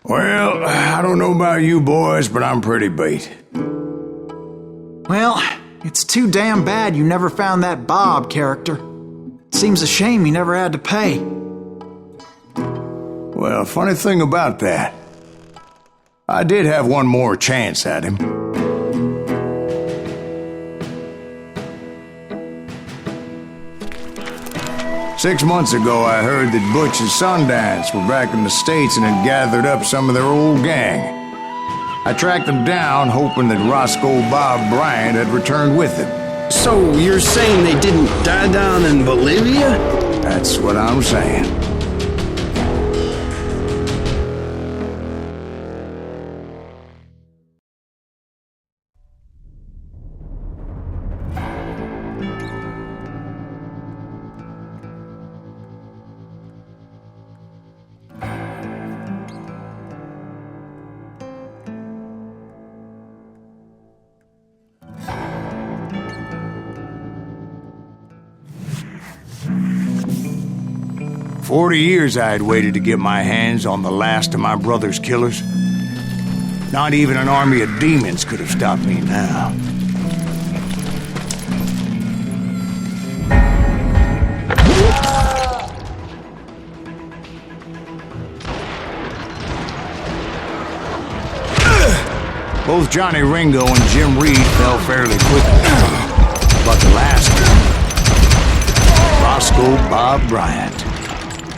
Well, I don't know about you boys, but I'm pretty beat. Well, it's too damn bad you never found that Bob character. Seems a shame you never had to pay. Well, funny thing about that, I did have one more chance at him. Six months ago, I heard that Butch and Sundance were back in the States and had gathered up some of their old gang. I tracked them down, hoping that Roscoe Bob Bryant had returned with them. So you're saying they didn't die down in Bolivia? That's what I'm saying. "40 years I had waited to get my hands on the last of my brother's killers. Not even an army of demons could have stopped me now. Both Johnny Ringo and Jim Reed fell fairly quickly. But the last one, Roscoe Bob Bryant.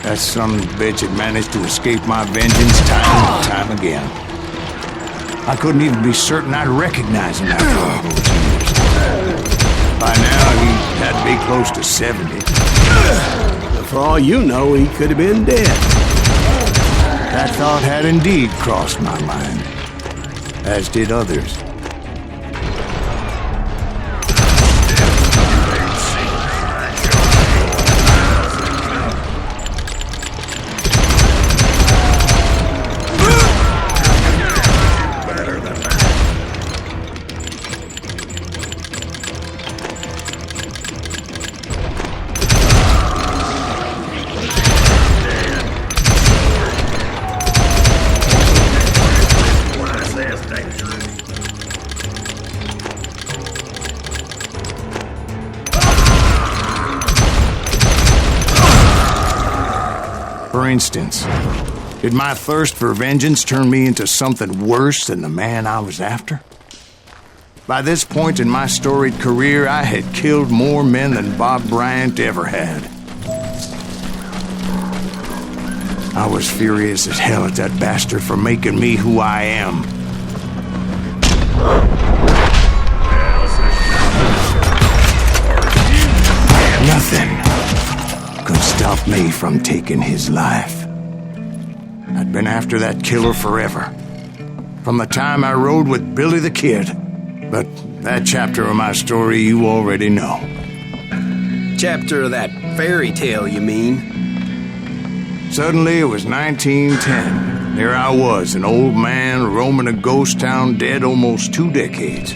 That son of a bitch had managed to escape my vengeance time and time again. I couldn't even be certain I'd recognize him after all those years. By now, he had to be close to 70. For all you know, he could have been dead. That thought had indeed crossed my mind, as did others. For instance, did my thirst for vengeance turn me into something worse than the man I was after? By this point in my storied career, I had killed more men than Bob Bryant ever had. I was furious as hell at that bastard for making me who I am. Nothing could stop me from taking his life. I'd been after that killer forever, from the time I rode with Billy the Kid. But that chapter of my story you already know. Chapter of that fairy tale, you mean? Suddenly it was 1910. Here I was, an old man roaming a ghost town dead almost 2 decades.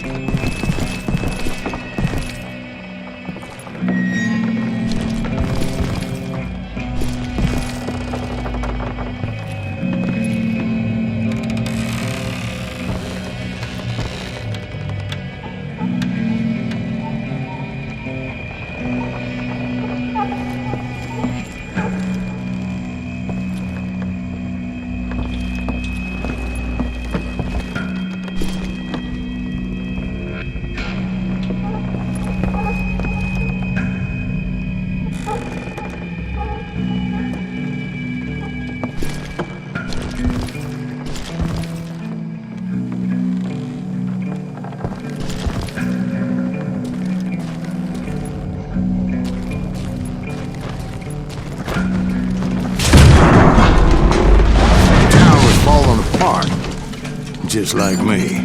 Just like me.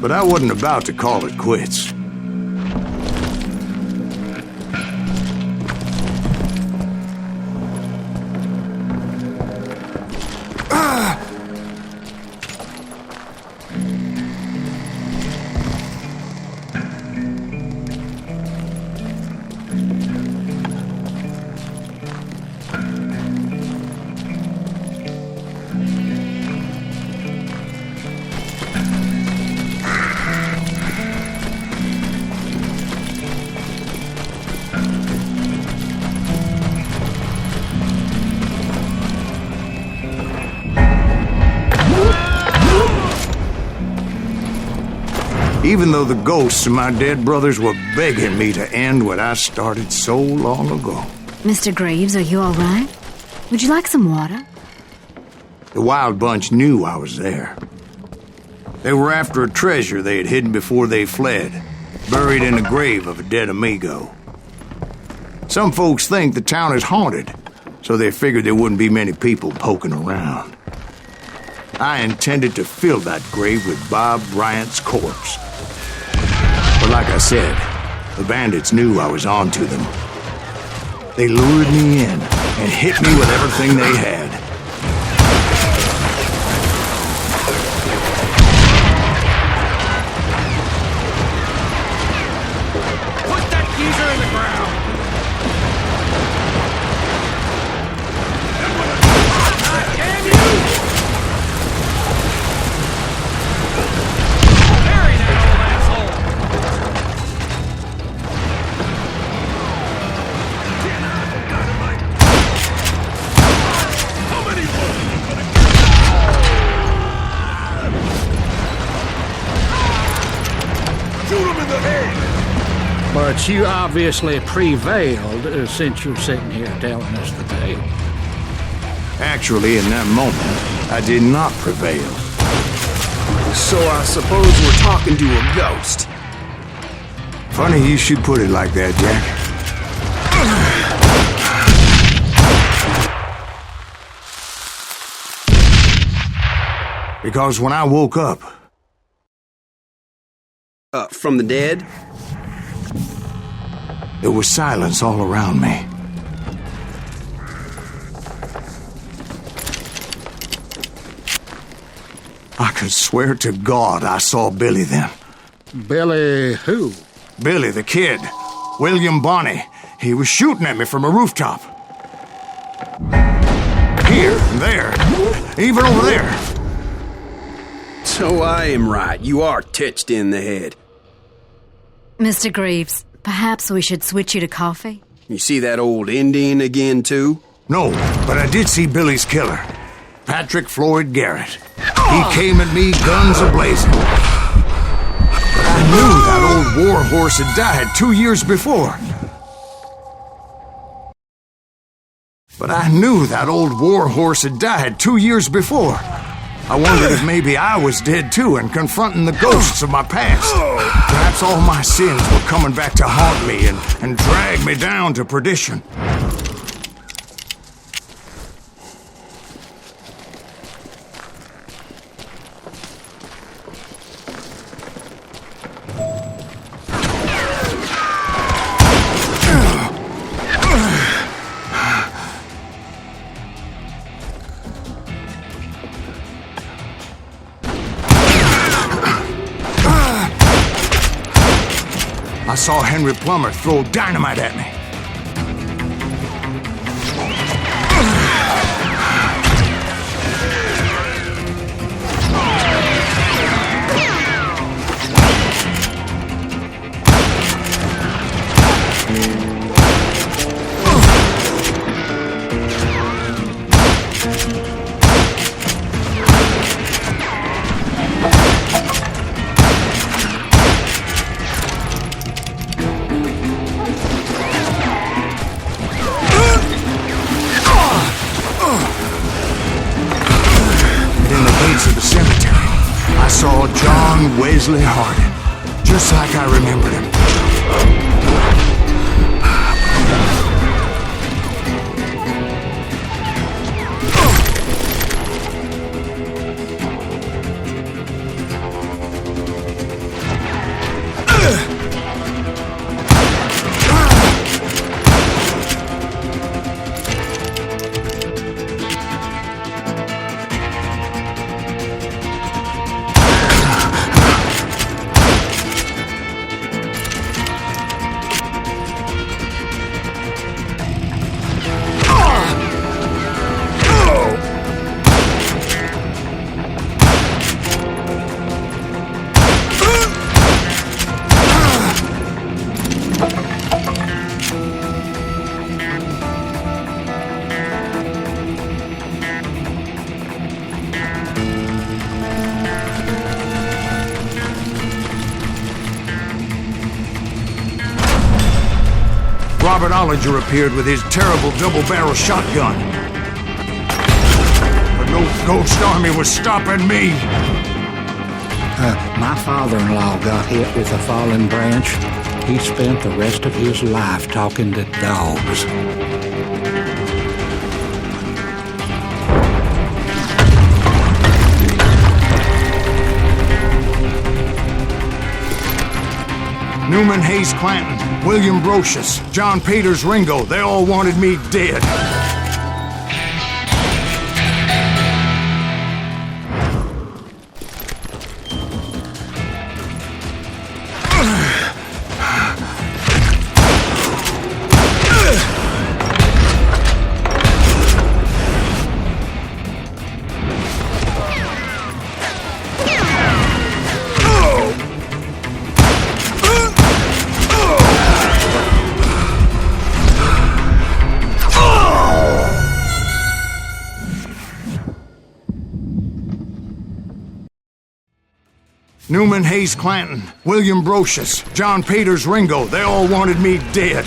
But I wasn't about to call it quits. Even though the ghosts of my dead brothers were begging me to end what I started so long ago. Mr. Graves, are you all right? Would you like some water? The Wild Bunch knew I was there. They were after a treasure they had hidden before they fled, buried in the grave of a dead amigo. Some folks think the town is haunted, so they figured there wouldn't be many people poking around. I intended to fill that grave with Bob Bryant's corpse. But like I said, the bandits knew I was on to them. They lured me in and hit me with everything they had. Put that geezer in the ground! Damn you! Bury that old asshole! How many bullets are gonna get? Shoot him in the head! But you obviously prevailed since you're sitting here telling us the tale. Actually, in that moment, I did not prevail. So I suppose we're talking to a ghost. Funny you should put it like that, Jack. Because when I woke up... From the dead? there was silence all around me. I could swear to God I saw Billy then. Billy who? Billy, the kid. William Bonney. He was shooting at me from a rooftop. Here and there. Even over there. So I am right. You are titched in the head. Mr. Graves, perhaps we should switch you to coffee? You see that old Indian again, too? No, but I did see Billy's killer. Patrick Floyd Garrett. He came at me, guns a-blazing. I knew that old war horse had died 2 years before. I wondered if maybe I was dead too and confronting the ghosts of my past. Perhaps all my sins were coming back to haunt me and drag me down to perdition. I saw Henry Plummer throw dynamite at me. I saw John Wesley Hardin, just like I remembered him. Robert Ollinger appeared with his terrible double-barrel shotgun. But no ghost army was stopping me. My father-in-law got hit with a fallen branch. He spent the rest of his life talking to dogs. Newman Hayes Clanton, William Brocious, John Peters Ringo, they all wanted me dead. Newman Hayes Clanton, William Brocious, John Peters Ringo, they all wanted me dead.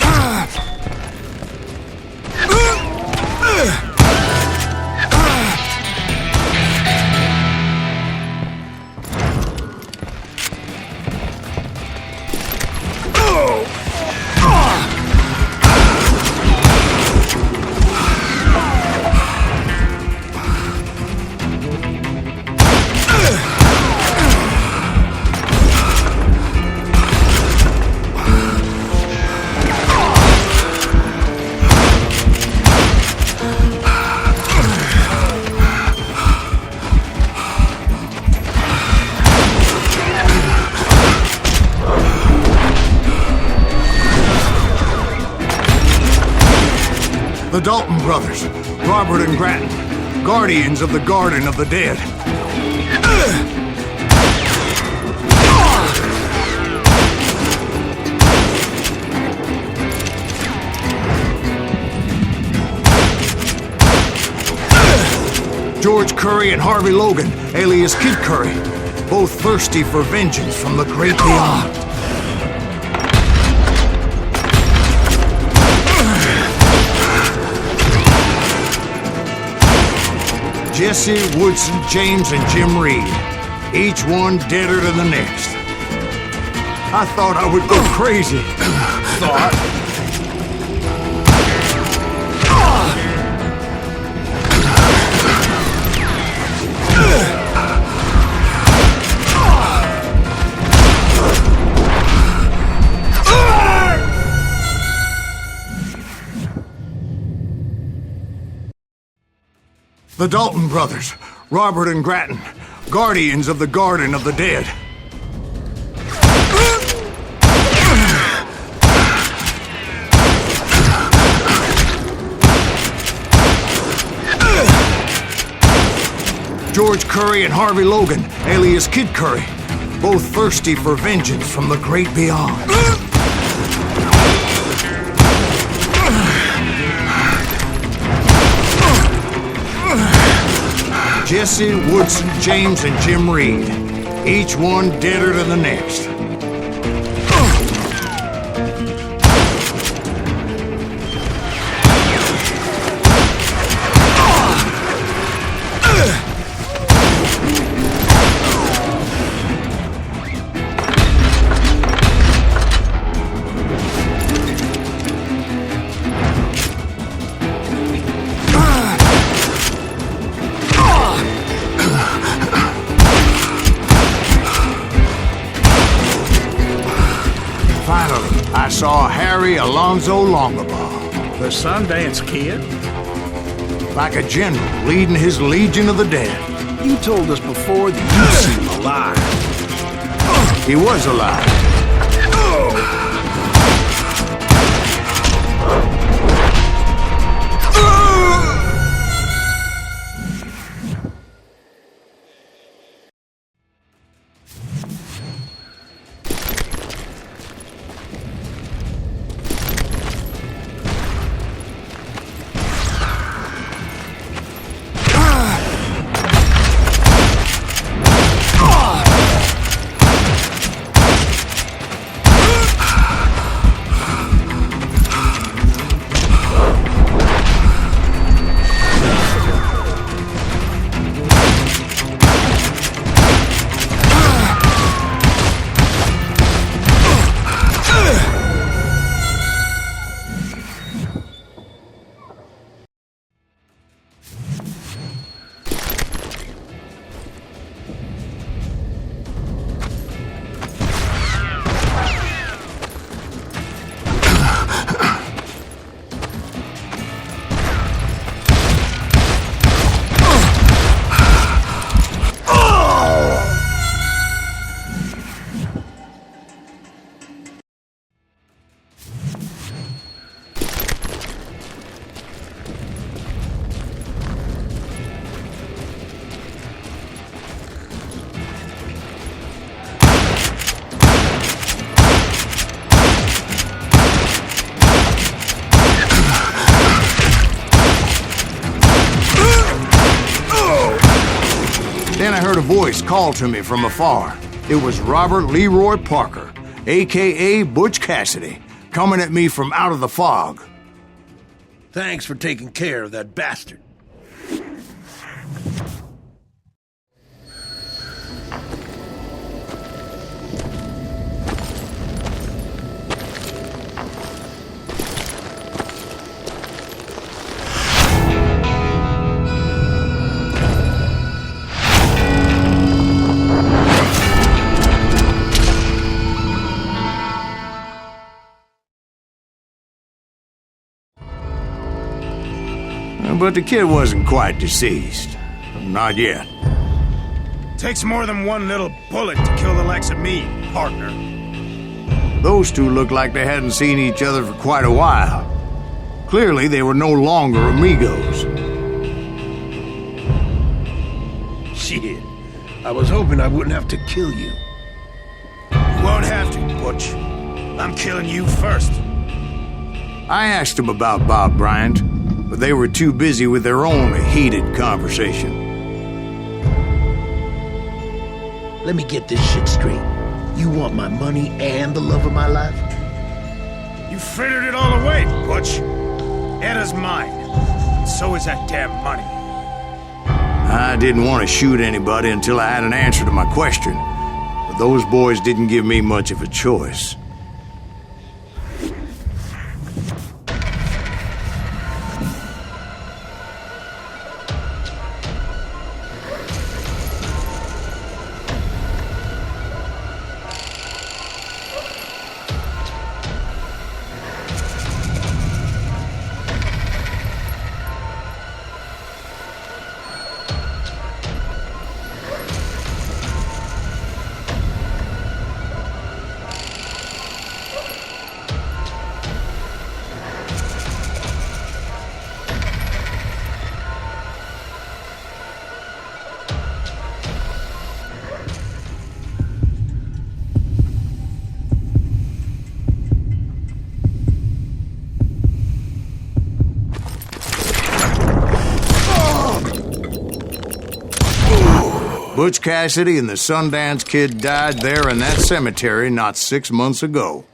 The Dalton brothers, Robert and Grattan, guardians of the Garden of the Dead. George Curry and Harvey Logan, alias Kid Curry, both thirsty for vengeance from the great beyond. Jesse, Woodson, James, and Jim Reed, each one deader than the next. I thought I would go crazy. The Dalton brothers, Robert and Grattan, guardians of the Garden of the Dead. George Curry and Harvey Logan, alias Kid Curry, both thirsty for vengeance from the great beyond. Jesse, Woodson, James, and Jim Reed, each one deader than the next. I saw Harry Alonzo Longabaugh. The Sundance Kid? Like a general leading his legion of the dead. You told us before that you seem alive. He was alive. Then I heard a voice call to me from afar. It was Robert Leroy Parker, a.k.a. Butch Cassidy, coming at me from out of the fog. Thanks for taking care of that bastard. But the kid wasn't quite deceased. Not yet. Takes more than one little bullet to kill the likes of me, partner. Those two looked like they hadn't seen each other for quite a while. Clearly, they were no longer amigos. Shit. I was hoping I wouldn't have to kill you. You won't have to, Butch. I'm killing you first. I asked them about Bob Bryant, but they were too busy with their own heated conversation. Let me get this shit straight. You want my money and the love of my life? You frittered it all away, Butch. Etta's mine. And so is that damn money. I didn't want to shoot anybody until I had an answer to my question, but those boys didn't give me much of a choice. Butch Cassidy and the Sundance Kid died there in that cemetery not 6 months ago.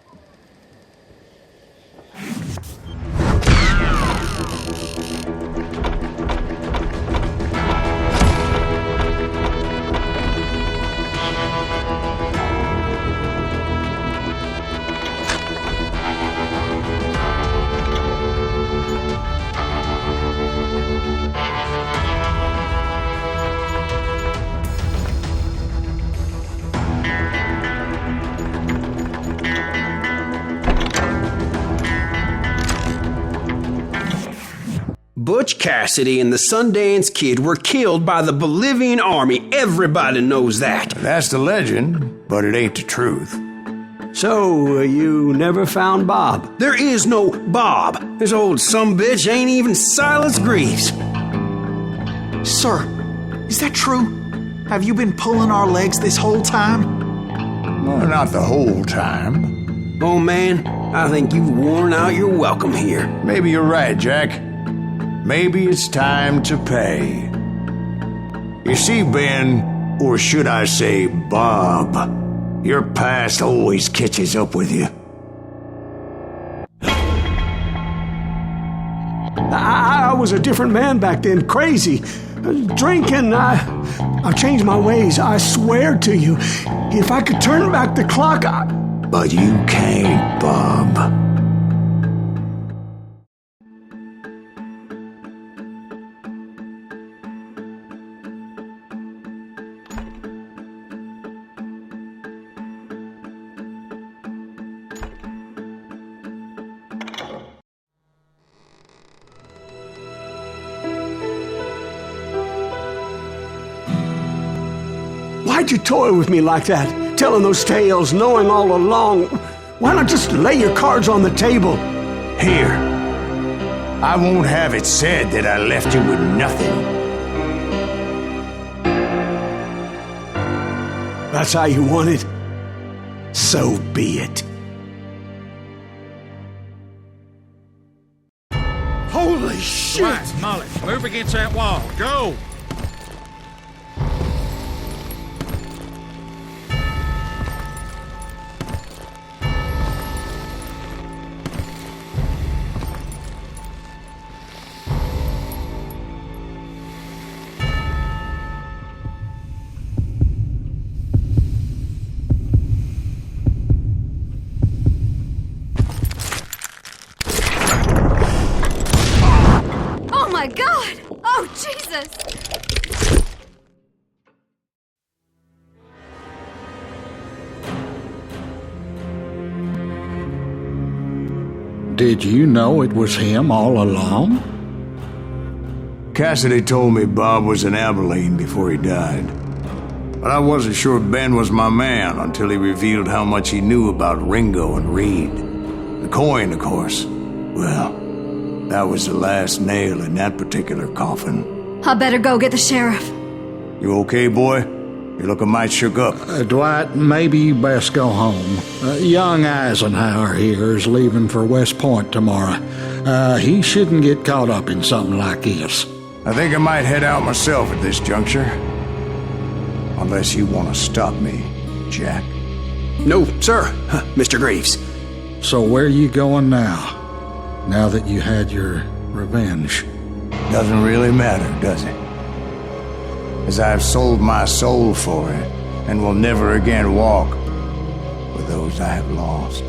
Butch Cassidy and the Sundance Kid were killed by the Bolivian army. Everybody knows that. That's the legend, but it ain't the truth. So, you never found Bob? There is no Bob. This old sumbitch ain't even Silas Greaves. Sir, is that true? Have you been pulling our legs this whole time? Well, not the whole time. Oh, man, I think you've worn out your welcome here. Maybe you're right, Jack. Maybe it's time to pay. You see, Ben, or should I say Bob, your past always catches up with you. I was a different man back then, crazy. Drinking, I've changed my ways, I swear to you. If I could turn back the clock, But you can't, Bob. Why'd you toy with me like that? Telling those tales, knowing all along. Why not just lay your cards on the table? Here. I won't have it said that I left you with nothing. That's how you want it? So be it. Holy shit! Right, Molly, move against that wall. Go! my God! Oh, Jesus! Did you know it was him all along? Cassidy told me Bob was in Abilene before he died. But I wasn't sure Ben was my man until he revealed how much he knew about Ringo and Reed. The coin, of course. Well, that was the last nail in that particular coffin. I better go get the sheriff. You okay, boy? You're looking mighty shook up. Dwight, maybe you best go home. Young Eisenhower here is leaving for West Point tomorrow. He shouldn't get caught up in something like this. I think I might head out myself at this juncture. Unless you want to stop me, Jack. No, sir, Mr. Greaves. So where are you going now? Now that you had your revenge? Doesn't really matter, does it? As I've sold my soul for it, and will never again walk with those I have lost.